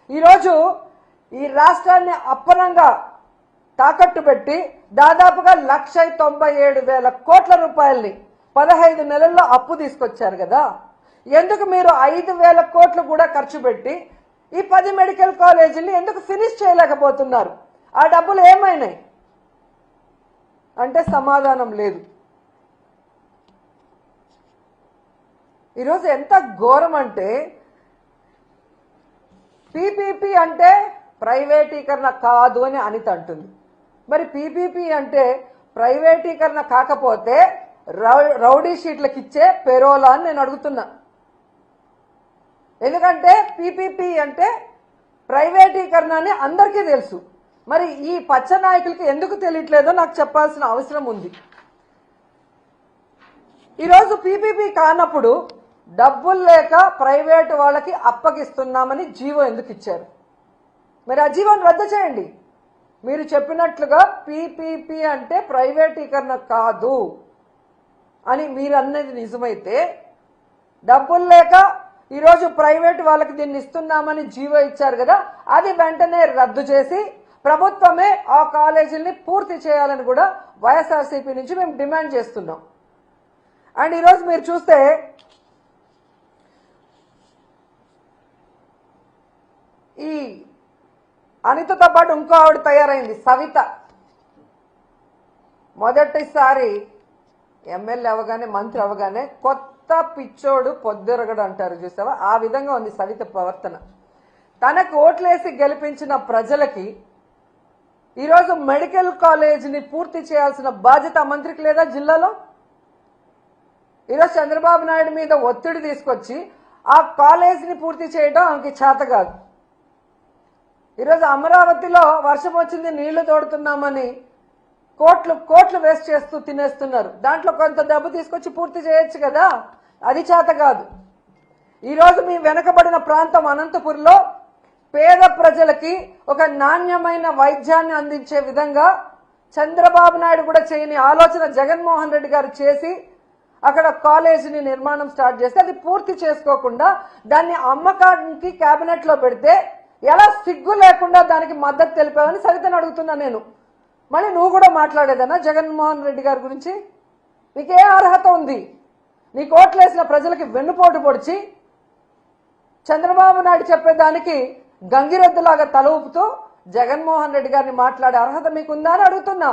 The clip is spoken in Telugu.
ఈరోజు ఈ రాష్ట్రాన్ని అప్పనంగా తాకట్టు పెట్టి దాదాపుగా 1,97,000 కోట్ల రూపాయల్ని 15 నెలల్లో అప్పు తీసుకొచ్చారు కదా. ఎందుకు మీరు 5,000 కోట్లు కూడా ఖర్చు పెట్టి ఈ 10 మెడికల్ కాలేజీని ఎందుకు ఫినిష్ చేయలేకపోతున్నారు? ఆ డబ్బులు ఏమైనాయి అంటే సమాధానం లేదు. ఈరోజు ఎంత ఘోరం అంటే పీపీపీ అంటే ప్రైవేటీకరణ కాదు అని అనిత అంటుంది. మరి పీపీపీ అంటే ప్రైవేటీకరణ కాకపోతే రౌడీ షీట్లకు ఇచ్చే పెరోలా అని నేను అడుగుతున్నా. ఎందుకంటే పీపీపీ అంటే ప్రైవేటీకరణ అని అందరికీ తెలుసు. మరి ఈ పచ్చ నాయకులకి ఎందుకు తెలియట్లేదో నాకు చెప్పాల్సిన అవసరం ఉంది. ఈరోజు పీపీపీ కానప్పుడు డబ్బులు లేక ప్రైవేటు వాళ్ళకి అప్పగిస్తున్నామని జీవో ఎందుకు ఇచ్చారు? మరి ఆ జీవోని రద్దు చేయండి. మీరు చెప్పినట్లుగా పీపీపీ అంటే ప్రైవేటీకరణ కాదు అని మీరు అన్నది నిజమైతే, డబ్బులు లేక ఈరోజు ప్రైవేట్ వాళ్ళకి దీన్ని ఇస్తున్నామని జీవో ఇచ్చారు కదా, అది వెంటనే రద్దు చేసి ప్రభుత్వమే ఆ కాలేజీల్ని పూర్తి చేయాలని కూడా వైఎస్ఆర్సీపీ నుంచి మేము డిమాండ్ చేస్తున్నాం. అండ్ ఈరోజు మీరు చూస్తే ఈ అనితతో పాటు ఇంకో ఆవిడ తయారైంది, సవిత. మొదటిసారి ఎమ్మెల్యే అవగానే మంత్రి అవగానే కొత్త పిచ్చోడు పొద్దురగడు అంటారు చూసావా, ఆ విధంగా ఉంది సవిత ప్రవర్తన. తనకు ఓట్లేసి గెలిపించిన ప్రజలకి ఈరోజు మెడికల్ కాలేజీని పూర్తి చేయాల్సిన బాధ్యత మంత్రికి లేదా జిల్లాలో? ఈరోజు చంద్రబాబు నాయుడు మీద ఒత్తిడి తీసుకొచ్చి ఆ కాలేజీని పూర్తి చేయడం ఆమెకి చేత కాదు. ఈరోజు అమరావతిలో వర్షం వచ్చింది నీళ్లు తోడుతున్నామని కోట్లు వేస్ట్ చేస్తూ తినేస్తున్నారు. దాంట్లో కొంత డబ్బు తీసుకొచ్చి పూర్తి చేయొచ్చు కదా, అది చేత కాదు. ఈరోజు మీ వెనకబడిన ప్రాంతం అనంతపురంలో పేద ప్రజలకి ఒక నాణ్యమైన వైద్యాన్ని అందించే విధంగా చంద్రబాబు నాయుడు కూడా చేయని ఆలోచన జగన్మోహన్ రెడ్డి గారు చేసి అక్కడ కాలేజీని నిర్మాణం స్టార్ట్ చేస్తే అది పూర్తి చేసుకోకుండా దాన్ని అమ్మకానికి కేబినెట్ లో పెడితే ఎలా సిగ్గు లేకుండా దానికి మద్దతు తెలిపావని సవితను అడుగుతున్నా నేను. మళ్ళీ నువ్వు కూడా మాట్లాడేదన్నా జగన్మోహన్ రెడ్డి గారి గురించి? నీకే అర్హత ఉంది? నీ కోట్లేసిన ప్రజలకి వెన్నుపోటు పొడిచి చంద్రబాబు నాయుడు చెప్పేదానికి గంగిరెద్దులాగా తల ఊపుతూ జగన్మోహన్ రెడ్డి గారిని మాట్లాడే అర్హత మీకుందా అని అడుగుతున్నా.